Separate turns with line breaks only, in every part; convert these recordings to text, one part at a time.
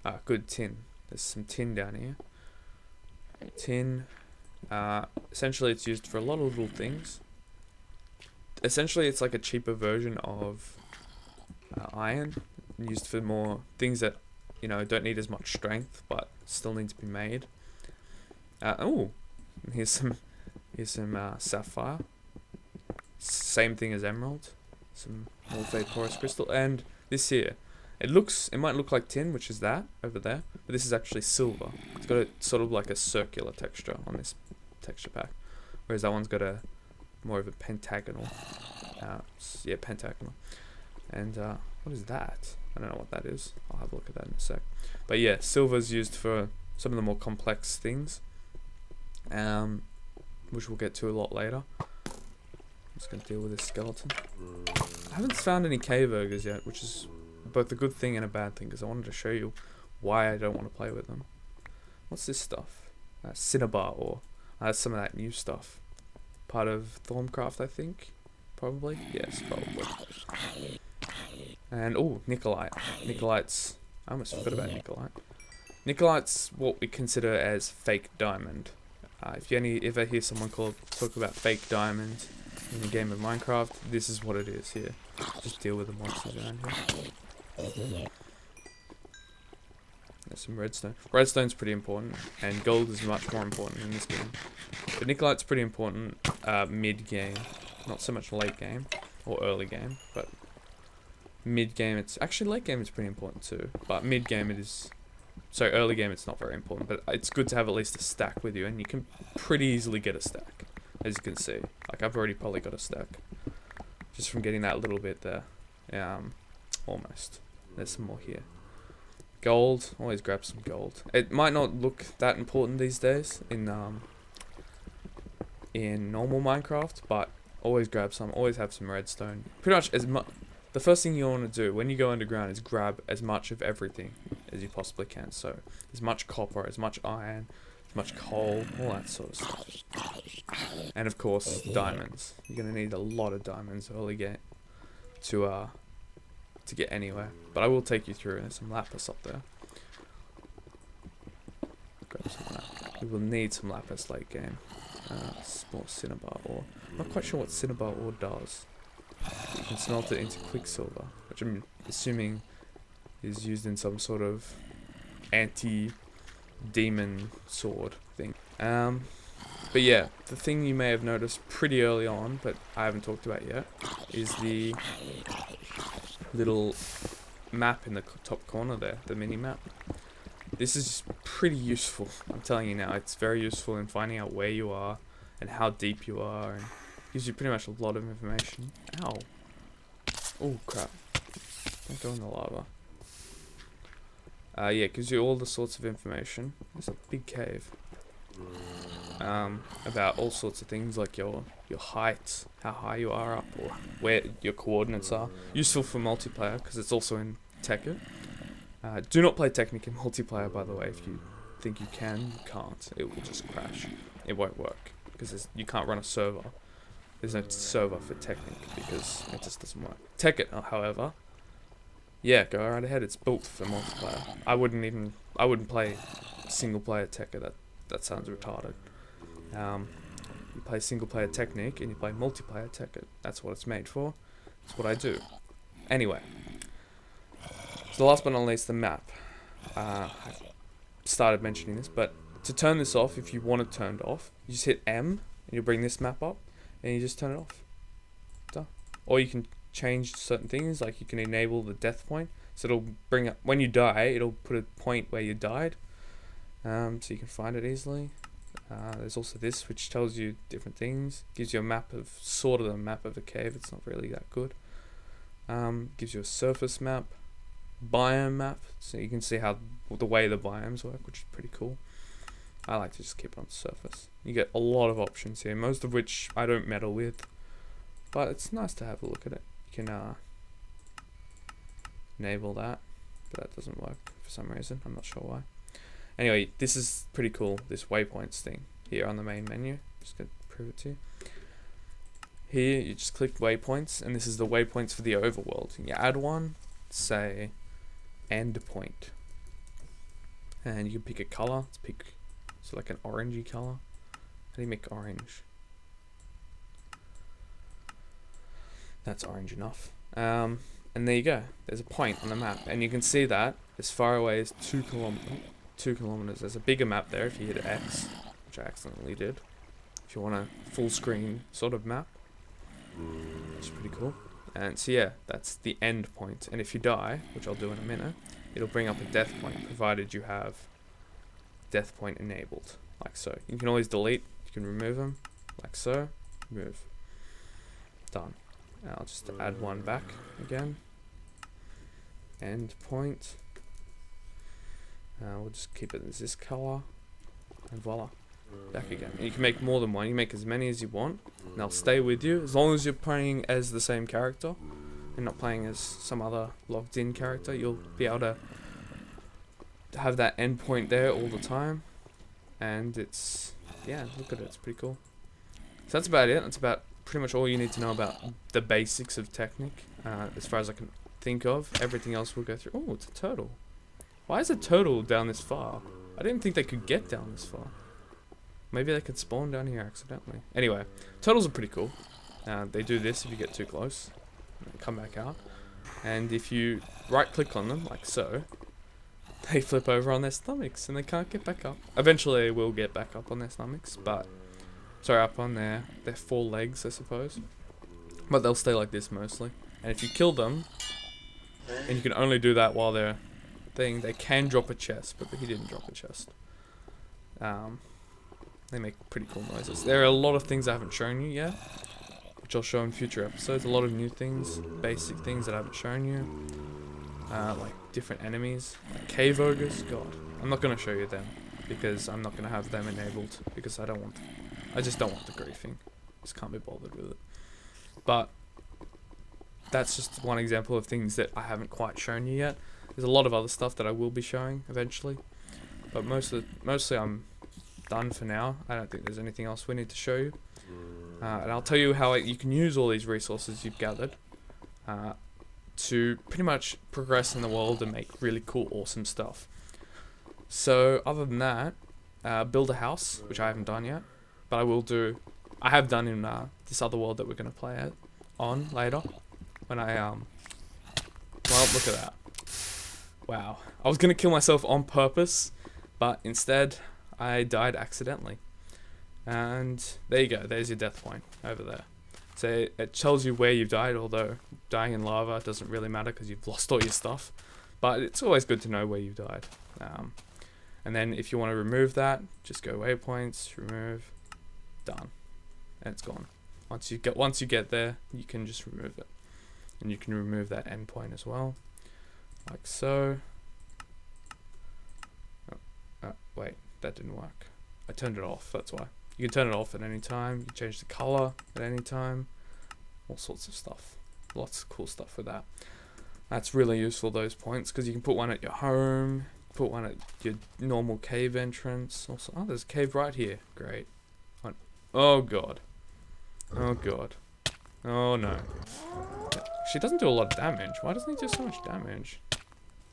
Ah, good tin. There's some tin down here. Tin. Essentially, it's used for a lot of little things. Essentially, it's like a cheaper version of iron, used for more things that don't need as much strength, but still need to be made. Oh, here's some sapphire. Same thing as emerald. Some morphate porous crystal, and this here. It might look like tin, which is that over there, but this is actually silver. It's got a sort of like a circular texture on this texture pack, whereas that one's got a more of a pentagonal. Yeah, pentagonal. And what is that? I don't know what that is. I'll have a look at that in a sec. But yeah, silver's used for some of the more complex things, which we'll get to a lot later. I'm just gonna deal with this skeleton. I haven't found any cave ogres yet, which is both a good thing and a bad thing, because I wanted to show you why I don't want to play with them. What's this stuff? Cinnabar ore. That's some of that new stuff. Part of Thorncraft, I think. Probably. Yes, probably. And oh, Nikolite. Nikolite's. I almost forgot about Nikolite. Nikolite's what we consider as fake diamond. If you ever hear someone talk about fake diamond in a game of Minecraft, this is what it is here. Just deal with the monsters around here. There's some redstone. Redstone's pretty important, and gold is much more important in this game. But Nikolite's pretty important mid-game. Not so much late game, or early game, but mid-game, it's actually late game is pretty important too, but mid-game it is, so early game it's not very important, but it's good to have at least a stack with you, and you can pretty easily get a stack, as you can see. Like, I've already probably got a stack, just from getting that little bit there. Almost. There's some more here. Gold, always grab some gold. It might not look that important these days in normal Minecraft, but always grab some, always have some redstone. Pretty much the first thing you want to do when you go underground is grab as much of everything as you possibly can. So as much copper, as much iron, as much coal, all that sort of stuff. And of course, diamonds. You're gonna need a lot of diamonds early game to get anywhere. But I will take you through. There's some lapis up there. Grab some of that. We will need some lapis late game. More cinnabar ore. I'm not quite sure what cinnabar ore does. You can smelt it into quicksilver, which I'm assuming is used in some sort of anti-demon sword thing. But yeah, the thing you may have noticed pretty early on, but I haven't talked about yet, is the little map in the top corner there, the mini map. This is pretty useful, I'm telling you now. It's very useful in finding out where you are and how deep you are, and gives you pretty much a lot of information. Ow. Oh crap. Don't go in the lava. Yeah, it gives you all the sorts of information. There's a big cave. About all sorts of things like your height, how high you are up, or where your coordinates are. Useful for multiplayer because it's also in Technic. Do not play Technic in multiplayer, by the way. If you think you can, you can't. It will just crash. It won't work because you can't run a server. There's no server for Technic because it just doesn't work. Tekkit, however, yeah, go right ahead. It's built for multiplayer. I wouldn't play single player Tekkit. That sounds retarded. You play single player Technic and you play multiplayer Tekkit. That's what it's made for. That's what I do. Anyway, so last but not least, the map. I started mentioning this, but to turn this off, if you want it turned off, you just hit M and you bring this map up and you just turn it off. Done. Or you can change certain things, like you can enable the death point, so it'll bring up when you die, it'll put a point where you died, so you can find it easily. There's also this, which tells you different things, gives you a map of sort of the map of a cave. It's not really that good. Gives you a surface map, biome map, so you can see how the way the biomes work, which is pretty cool. I like to just keep it on the surface. You get a lot of options here, most of which I don't meddle with, but it's nice to have a look at it. You can enable that, but that doesn't work for some reason. I'm not sure why. Anyway, this is pretty cool, this waypoints thing here on the main menu. Just gonna prove it to you. Here, you just click waypoints, and this is the waypoints for the overworld. You add one, say, end point. And you can pick a color. Let's pick so like an orangey color. How do you make orange? That's orange enough. And there you go. There's a point on the map, and you can see that as far away as 2 kilometers. There's a bigger map there if you hit X, which I accidentally did. If you want a full screen sort of map, which is pretty cool. And so yeah, that's the end point. And if you die, which I'll do in a minute, it'll bring up a death point, provided you have death point enabled, like so. You can always delete, you can remove them, like so, remove. Done. And I'll just add one back again. End point. We'll just keep it as this color, and voila, back again. And you can make more than one. You make as many as you want, and they'll stay with you as long as you're playing as the same character and not playing as some other logged in character. You'll be able to have that end point there all the time, and it's, yeah, look at it, it's pretty cool. So that's about it. That's about pretty much all you need to know about the basics of Technic, as far as I can think of. Everything else we'll go through. Oh, it's a turtle. Why is a turtle down this far? I didn't think they could get down this far. Maybe they could spawn down here accidentally. Anyway, turtles are pretty cool. They do this if you get too close. They come back out. And if you right click on them, like so, they flip over on their stomachs and they can't get back up. Eventually they will get back up on their stomachs, but sorry, up on their 4 legs, I suppose. But they'll stay like this mostly. And if you kill them, and you can only do that while they're thing, they can drop a chest, but he didn't drop a chest. They make pretty cool noises. There are a lot of things I haven't shown you yet, which I'll show in future episodes. A lot of new things, basic things that I haven't shown you, like different enemies, like cave ogres. God, I'm not gonna show you them because I'm not gonna have them enabled because I just don't want the griefing. Just can't be bothered with it. But that's just one example of things that I haven't quite shown you yet. There's a lot of other stuff that I will be showing eventually, but mostly I'm done for now. I don't think there's anything else we need to show you. And I'll tell you how you can use all these resources you've gathered to pretty much progress in the world and make really cool, awesome stuff. So other than that, build a house, which I haven't done yet, but I will do. I have done in this other world that we're going to play on later. When I well, look at that. Wow. I was going to kill myself on purpose, but instead I died accidentally. And there you go. There's your death point over there. So it tells you where you've died, although dying in lava doesn't really matter because you've lost all your stuff. But it's always good to know where you died. And then if you want to remove that, just go waypoints, remove, done. And it's gone. Once you get there, you can just remove it. And you can remove that endpoint as well, like so. Oh, wait, that didn't work. I turned it off, that's why. You can turn it off at any time. You can change the color at any time. All sorts of stuff. Lots of cool stuff with that. That's really useful, those points, because you can put one at your home, put one at your normal cave entrance. Also, oh, there's a cave right here. Great. Oh god. Oh god. Oh no. She doesn't do a lot of damage. Why doesn't he do so much damage?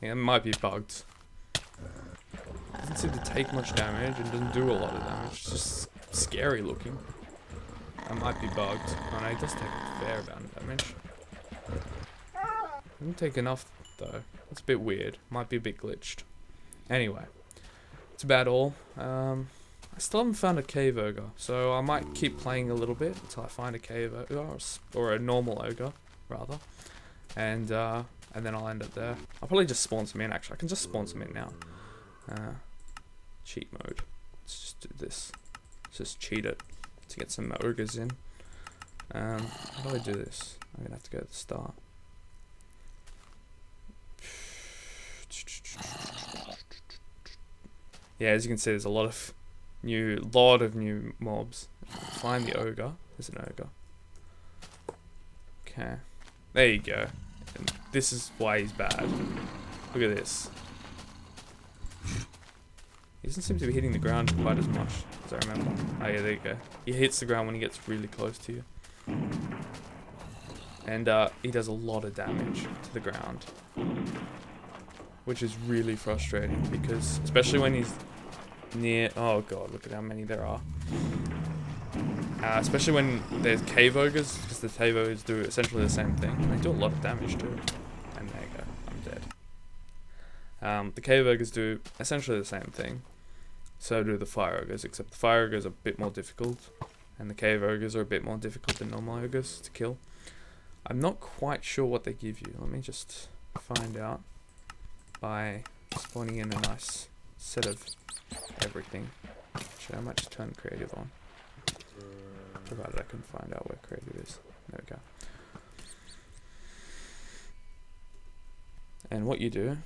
Yeah, it might be bugged. Doesn't seem to take much damage and doesn't do a lot of damage. It's just scary looking. That might be bugged. Oh no, he does take a fair amount of damage. Doesn't take enough though. That's a bit weird. Might be a bit glitched. Anyway, that's about all. I still haven't found a cave ogre, so I might keep playing a little bit until I find a cave ogre, or a normal ogre, rather. And then I'll end it there. I'll probably just spawn some in, actually. I can just spawn some in now. Cheat mode. Let's just do this. Let's just cheat it to get some ogres in. How do I do this? I'm gonna have to go to the start. Yeah, as you can see, there's a lot of new mobs. Find the ogre. There's an ogre. Okay. There you go. And this is why he's bad. Look at this. He doesn't seem to be hitting the ground quite as much as I remember. Oh yeah, there you go. He hits the ground when he gets really close to you. And he does a lot of damage to the ground. which is really frustrating because, especially when he's near. Oh god, look at how many there are. Especially when there's cave ogres, because the cave ogres do essentially the same thing. They do a lot of damage too. And there you go, I'm dead. The cave ogres do essentially the same thing. So do the fire ogres, except the fire ogres are a bit more difficult, and the cave ogres are a bit more difficult than normal ogres to kill. I'm not quite sure what they give you. Let me just find out by spawning in a nice set of everything. Actually, I might just turn creative on, provided I can find out where creative is. There we go. And what you do,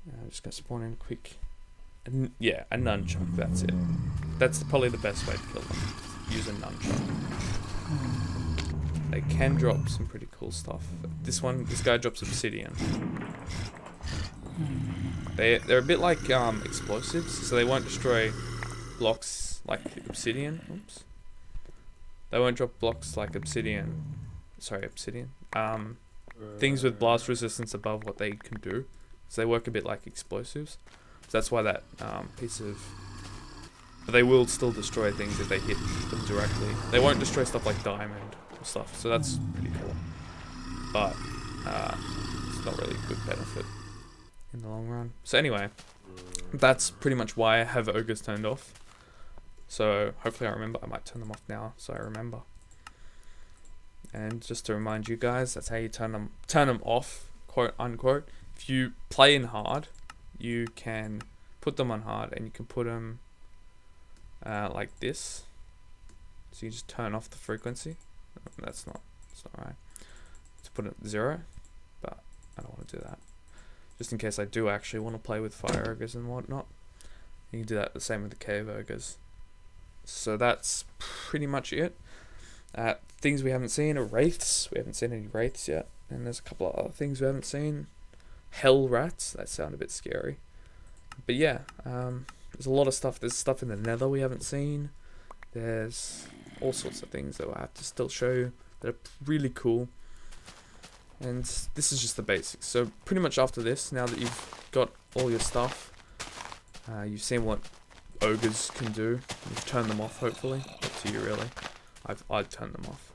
I'm just going to spawn in quick. Yeah, a nunchuck, that's it. That's probably the best way to kill them. Use a nunchuck. They can drop some pretty cool stuff. This guy drops obsidian. They're a bit like explosives, so they won't destroy blocks like obsidian. Oops. They won't drop blocks like obsidian. Sorry, obsidian. Things with blast resistance above what they can do. So they work a bit like explosives. So that's why that piece of... But they will still destroy things if they hit them directly. They won't destroy stuff like diamond or stuff, so that's pretty cool. But it's not really a good benefit in the long run. So anyway, that's pretty much why I have ogres turned off. So hopefully I remember. I might turn them off now so I remember. And just to remind you guys, that's how you turn them off, quote unquote. If you play in hard, you can put them on hard, and you can put them like this. So you just turn off the frequency. That's not right. To put it at 0, but I don't want to do that. Just in case I do actually want to play with fire ogres and whatnot. You can do that the same with the cave ogres. So that's pretty much it. Things we haven't seen are wraiths. We haven't seen any wraiths yet. And there's a couple of other things we haven't seen. Hell rats, that sound a bit scary. But yeah, there's a lot of stuff. There's stuff in the nether we haven't seen. There's all sorts of things that I have to still show you that are really cool. And this is just the basics. So pretty much after this, now that you've got all your stuff, you've seen what ogres can do. You've turned them off, hopefully. Up to you, really. I'd turn them off.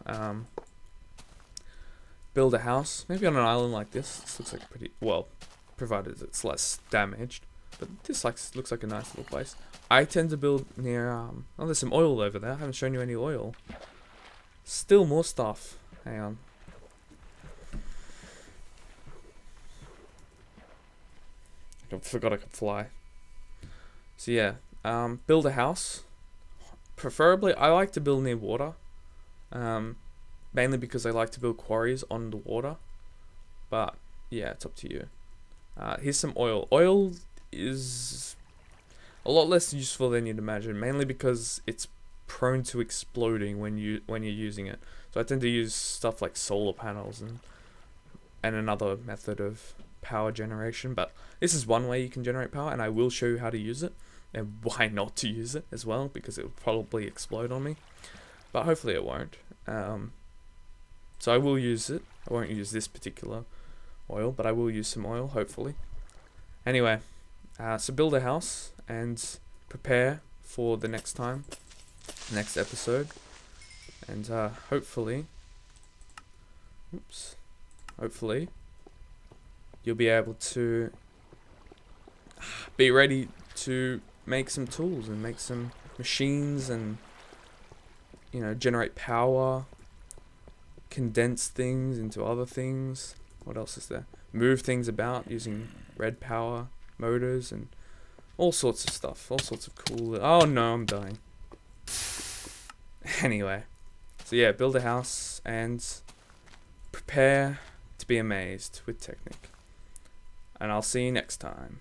Build a house, maybe on an island like this. This looks like pretty, well, provided it's less damaged. But this looks like a nice little place. I tend to build near, oh, there's some oil over there. I haven't shown you any oil. Still more stuff. Hang on. I forgot I could fly. So yeah, build a house. Preferably, I like to build near water. Mainly because I like to build quarries on the water. But yeah, it's up to you. Here's some oil. Oil is a lot less useful than you'd imagine, mainly because it's prone to exploding when you're using it. So I tend to use stuff like solar panels and another method of power generation. But this is one way you can generate power, and I will show you how to use it and why not to use it as well, because it will probably explode on me. But hopefully it won't. So I will use it. I won't use this particular oil, but I will use some oil, hopefully. Anyway, so build a house and prepare for the next episode. And hopefully, you'll be able to be ready to make some tools and make some machines and, you know, generate power, condense things into other things. What else is there? Move things about using red power motors and all sorts of stuff. All sorts of cool... Oh no, I'm dying. Anyway. So yeah, build a house and prepare to be amazed with Technic. And I'll see you next time.